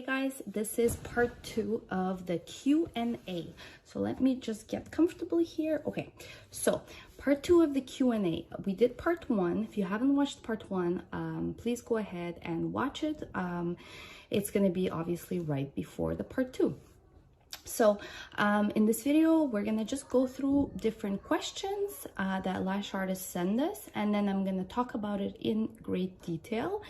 guys, this is part 2 of the Q&A. So let me just get comfortable here. Okay, so part 2 of the Q&A. We did part 1. If you haven't watched part 1, please go ahead and watch it. It's going to be obviously right before the part 2. So in this video, we're going to just go through different questions that Lash Artists send us, and then I'm going to talk about it in great detail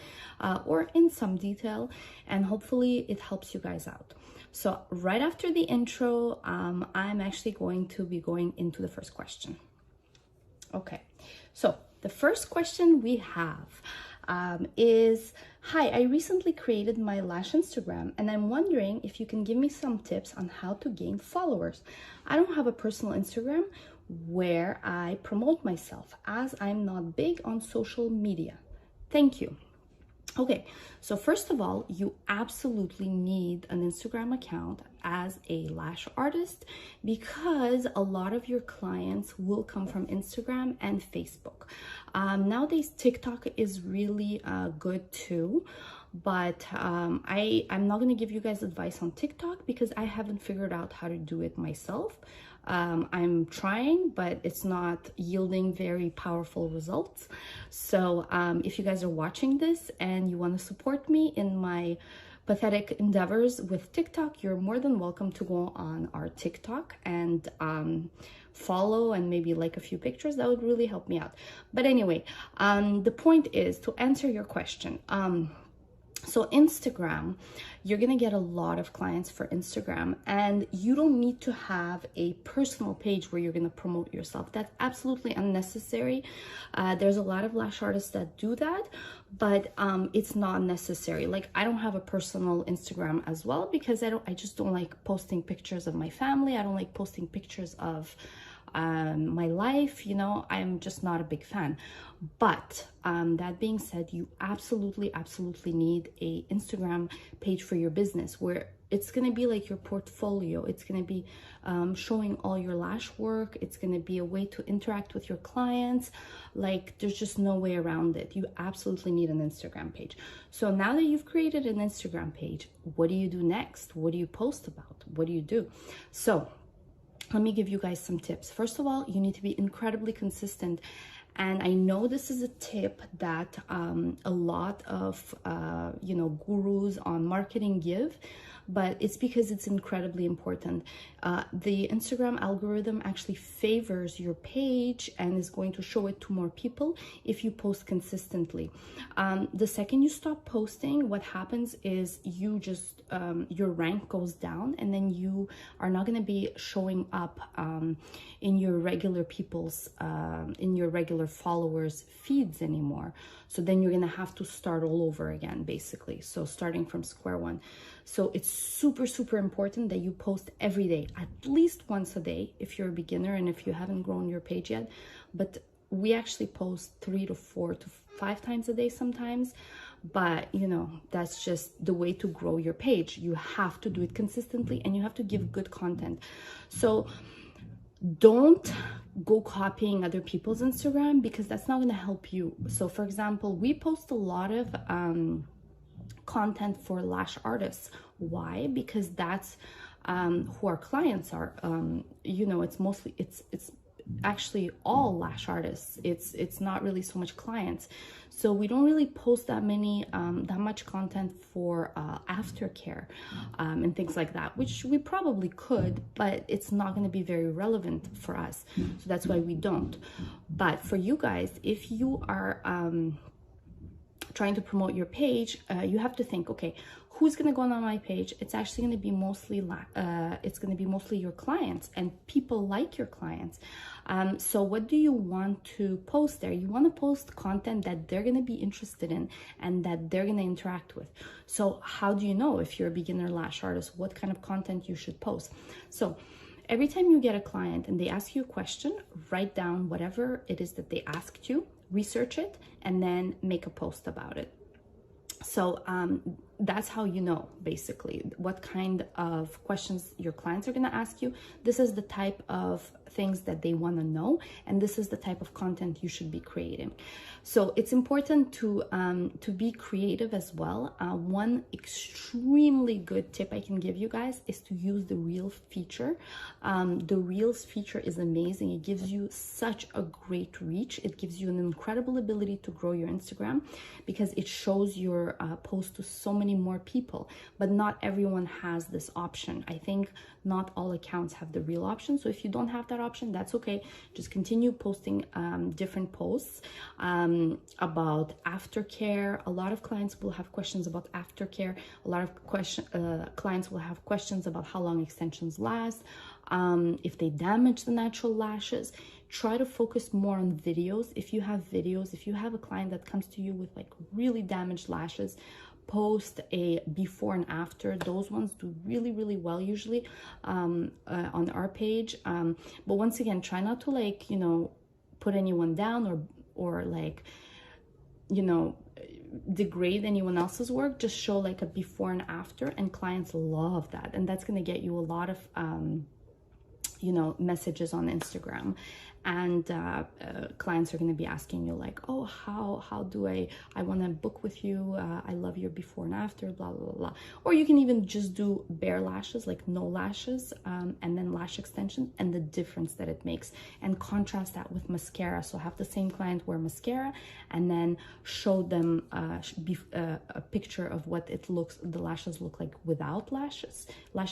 or in some detail, and hopefully it helps you guys out. So right after the intro, I'm actually going to be going into the first question. Okay, so the first question we have is, hi, I recently created my lash Instagram and I'm wondering if you can give me some tips on how to gain followers. I don't have a personal Instagram where I promote myself as I'm not big on social media. Thank you. Okay, so first of all, you absolutely need an Instagram account as a lash artist because a lot of your clients will come from Instagram and Facebook. Nowadays, TikTok is really good too, but I'm not going to give you guys advice on TikTok because I haven't figured out how to do it myself. I'm trying, but it's not yielding very powerful results. So if you guys are watching this and you want to support me in my pathetic endeavors with TikTok, you're more than welcome to go on our TikTok and follow and maybe like a few pictures. That would really help me out. But anyway, the point is to answer your question. So Instagram, you're going to get a lot of clients for Instagram, and you don't need to have a personal page where you're going to promote yourself. That's absolutely unnecessary. There's a lot of lash artists that do that, but it's not necessary. Like, I don't have a personal Instagram as well because I just don't like posting pictures of my family. I don't like posting pictures of my life, you know. I'm just not a big fan. But that being said, you absolutely need a Instagram page for your business where it's going to be like your portfolio. It's going to be showing all your lash work. It's going to be a way to interact with your clients. Like, there's just no way around it. You absolutely need an Instagram page. So now that you've created an Instagram page, what do you do next? What do you post about? What do you do? So let me give you guys some tips. First of all, you need to be incredibly consistent. And I know this is a tip that a lot of, gurus on marketing give, but it's because it's incredibly important. The Instagram algorithm actually favors your page and is going to show it to more people if you post consistently. The second you stop posting, what happens is you just, your rank goes down, and then you are not going to be showing up in your regular people's, in your regular followers feeds anymore. So then you're going to have to start all over again, basically. So starting from square one. So it's super important that you post every day, at least once a day if you're a beginner and if you haven't grown your page yet. But we actually post 3 to 4 to 5 times a day sometimes. But you know, that's just the way to grow your page. You have to do it consistently and you have to give good content. So don't go copying other people's Instagram because that's not going to help you. So for example, we post a lot of content for lash artists. Why? Because that's who our clients are. It's actually all lash artists. It's not really so much clients. So we don't really post that much content for aftercare and things like that, which we probably could, but it's not going to be very relevant for us. So that's why we don't. But for you guys, if you are trying to promote your page, you have to think, okay, who's going to go on my page? It's actually going to be mostly your clients, and people like your clients. So what do you want to post there? You want to post content that they're going to be interested in and that they're going to interact with. So how do you know if you're a beginner lash artist what kind of content you should post? So every time you get a client and they ask you a question, write down whatever it is that they asked you, research it, and then make a post about it. So that's how you know, basically, what kind of questions your clients are going to ask you. This is the type of things that they want to know, and this is the type of content you should be creating. So it's important to be creative as well. One extremely good tip I can give you guys is to use the Reels feature. The Reels feature is amazing. It gives you such a great reach. It gives you an incredible ability to grow your Instagram because it shows your post to so many more people, but not everyone has this option. I think not all accounts have the Reel option. So if you don't have that option, that's okay. Just continue posting different posts about aftercare. A lot of clients will have questions about aftercare. A lot of clients will have questions about how long extensions last, if they damage the natural lashes. Try to focus more on videos. If you have videos, if you have a client that comes to you with like really damaged lashes, post a before and after. Those ones do really, really well usually on our page. But once again, try not to like, you know, put anyone down or like, you know, degrade anyone else's work. Just show like a before and after, and clients love that. And that's going to get you a lot of, you know, messages on Instagram. And clients are going to be asking you like, oh, how do I want to book with you, I love your before and after, blah blah blah. Or you can even just do bare lashes, like no lashes, and then lash extension, and the difference that it makes, and contrast that with mascara. So have the same client wear mascara and then show them a picture of what the lashes look like without lash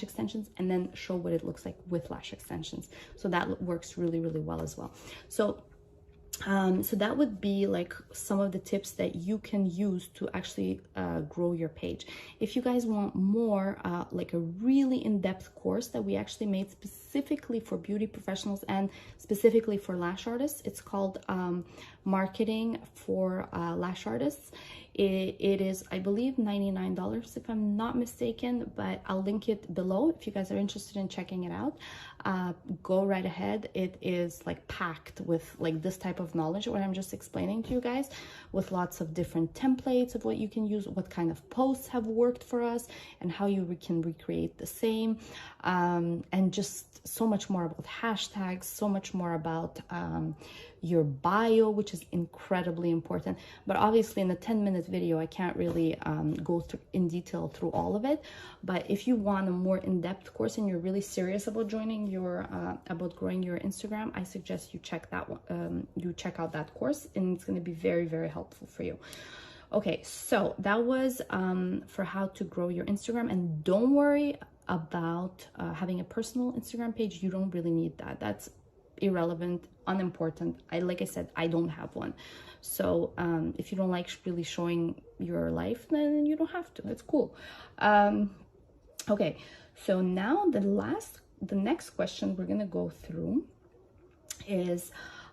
extensions, and then show what it looks like with lash extensions. So that works really, really well as well. So that would be like some of the tips that you can use to actually grow your page. If you guys want more, like a really in-depth course that we actually made specifically for beauty professionals and specifically for lash artists, it's called Marketing for Lash Artists. It is, I believe, $99 if I'm not mistaken, but I'll link it below if you guys are interested in checking it out. Go right ahead. It is like packed with like this type of knowledge, what I'm just explaining to you guys, with lots of different templates of what you can use, what kind of posts have worked for us, and how you can recreate the same, and just so much more about hashtags, so much more about your bio, which is incredibly important. But obviously in a 10-minute video, I can't really go through in detail through all of it. But if you want a more in-depth course and you're really serious about joining your about growing your Instagram, I suggest you check that one. You check out that course, and it's going to be very, very helpful for you. Okay, so that was for how to grow your Instagram. And don't worry about having a personal Instagram page. You don't really need that. That's irrelevant, unimportant. Like I said, I don't have one. So if you don't like really showing your life, then you don't have to. It's cool. Okay, so now the next question we're gonna go through is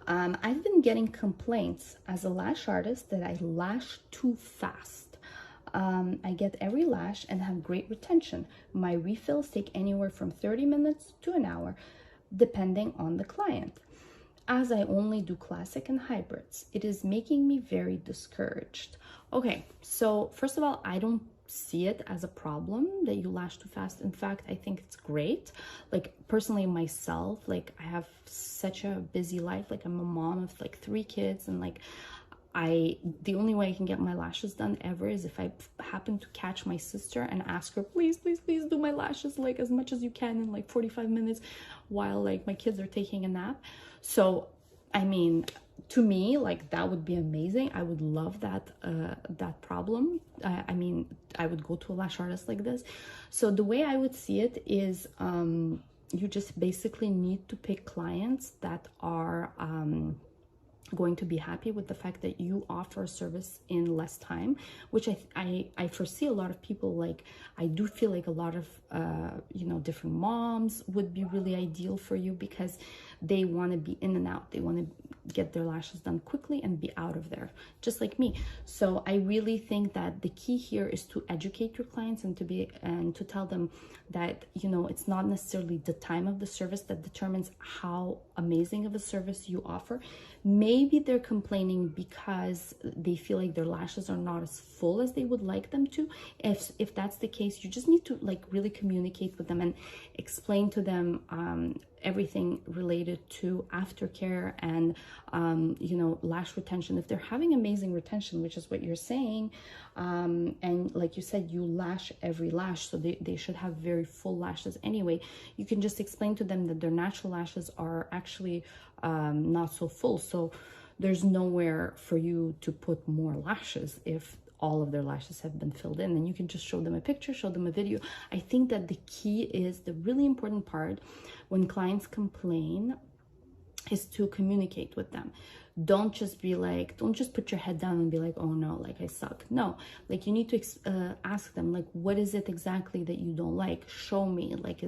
I've been getting complaints as a lash artist that I lash too fast. I get every lash and have great retention. My refills take anywhere from 30 minutes to an hour, depending on the client. As I only do classic and hybrids, it is making me very discouraged. Okay, so first of all, I don't see it as a problem that you lash too fast. In fact, I think it's great. Like personally myself, like I have such a busy life. Like I'm a mom of like 3 kids, and like the only way I can get my lashes done ever is if I happen to catch my sister and ask her, please, please, please do my lashes like as much as you can in like 45 minutes while like my kids are taking a nap. So, I mean, to me, like that would be amazing. I would love that, that problem. I mean, I would go to a lash artist like this. So the way I would see it is, you just basically need to pick clients that are, going to be happy with the fact that you offer service in less time, which I foresee a lot of people like. I do feel like a lot of you know, different moms would be really ideal for you because they want to be in and out. They want to get their lashes done quickly and be out of there, just like me. So I really think that the key here is to educate your clients and to tell them that, you know, it's not necessarily the time of the service that determines how amazing of a service you offer. Maybe they're complaining because they feel like their lashes are not as full as they would like them to. If that's the case, you just need to like really communicate with them and explain to them everything related to aftercare and you know, lash retention. If they're having amazing retention, which is what you're saying, and like you said, you lash every lash, so they should have very full lashes anyway. You can just explain to them that their natural lashes are actually not so full, so there's nowhere for you to put more lashes if all of their lashes have been filled in. And you can just show them a picture, show them a video. I think that the key is, the really important part when clients complain is to communicate with them. Don't just be like, don't just put your head down and be like, oh no, like I suck. No, like you need to ask them, like, what is it exactly that you don't like? Show me, like,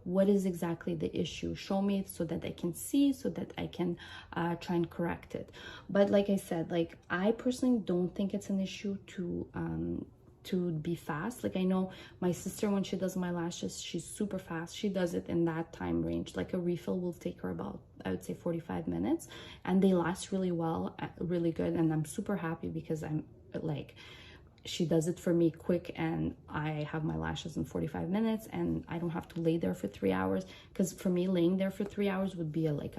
what is exactly the issue? Show me so that I can see, so that I can try and correct it. But like I said, like, I personally don't think it's an issue to be fast. Like, I know my sister, when she does my lashes, she's super fast. She does it in that time range. Like, a refill will take her about, I would say, 45 minutes, and they last really well, really good. And I'm super happy because I'm like, she does it for me quick, and I have my lashes in 45 minutes, and I don't have to lay there for 3 hours. Because for me, laying there for 3 hours would be like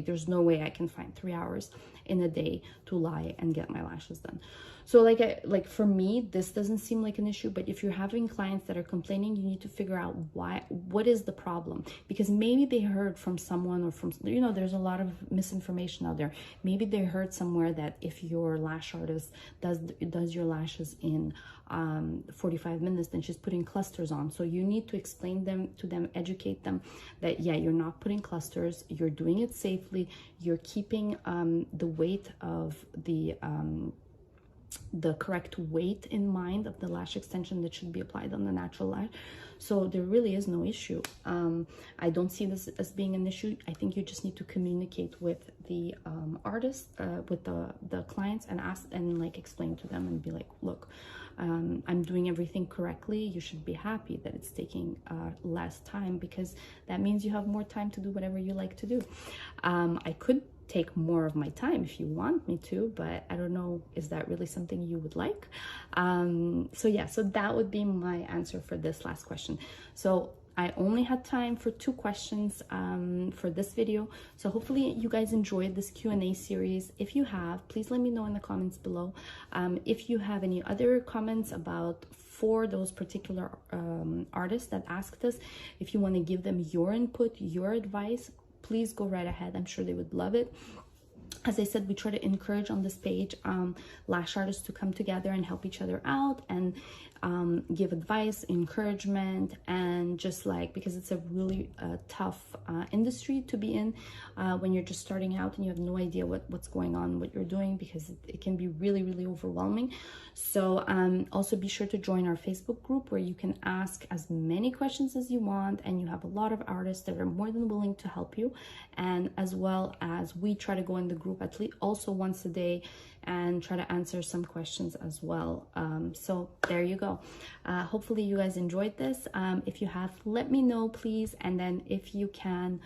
there's no way I can find 3 hours in a day to lie and get my lashes done. So like for me, this doesn't seem like an issue. But if you're having clients that are complaining, you need to figure out what is the problem, because maybe they heard from someone, or from, you know, there's a lot of misinformation out there. Maybe they heard somewhere that if your lash artist does your lashes in 45 minutes, then she's putting clusters on. So you need to explain to them, educate them that, yeah, you're not putting clusters, you're doing it safely, you're keeping the weight of the correct weight in mind of the lash extension that should be applied on the natural lash. So there really is no issue. I don't see this as being an issue. I think you just need to communicate with the artists, with the clients, and ask and like explain to them and be like, look, I'm doing everything correctly. You should be happy that it's taking less time, because that means you have more time to do whatever you like to do. I could take more of my time if you want me to, but I don't know, is that really something you would like? So yeah, so that would be my answer for this last question. So I only had time for 2 questions for this video. So hopefully you guys enjoyed this Q&A series. If you have, please let me know in the comments below. If you have any other comments about for those particular artists that asked us, if you want to give them your input, your advice, please go right ahead. I'm sure they would love it. As I said, we try to encourage on this page lash artists to come together and help each other out, and give advice, encouragement, and just like, because it's a really tough industry to be in when you're just starting out and you have no idea what's going on, what you're doing, because it can be really, really overwhelming. So also be sure to join our Facebook group, where you can ask as many questions as you want, and you have a lot of artists that are more than willing to help you. And as well as we try to go in the group at least also once a day and try to answer some questions as well. So there you go. Hopefully you guys enjoyed this. If you have, let me know, please. And then if you can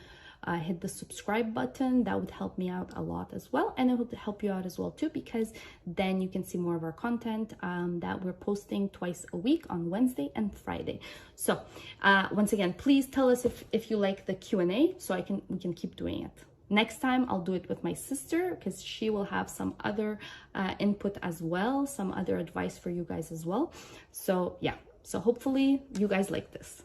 hit the subscribe button, that would help me out a lot as well, and it would help you out as well too, because then you can see more of our content that we're posting twice a week on Wednesday and Friday. So once again, please tell us if you like the Q&A, so we can keep doing it. Next time I'll do it with my sister, because she will have some other input as well, some other advice for you guys as well. So yeah, so hopefully you guys like this.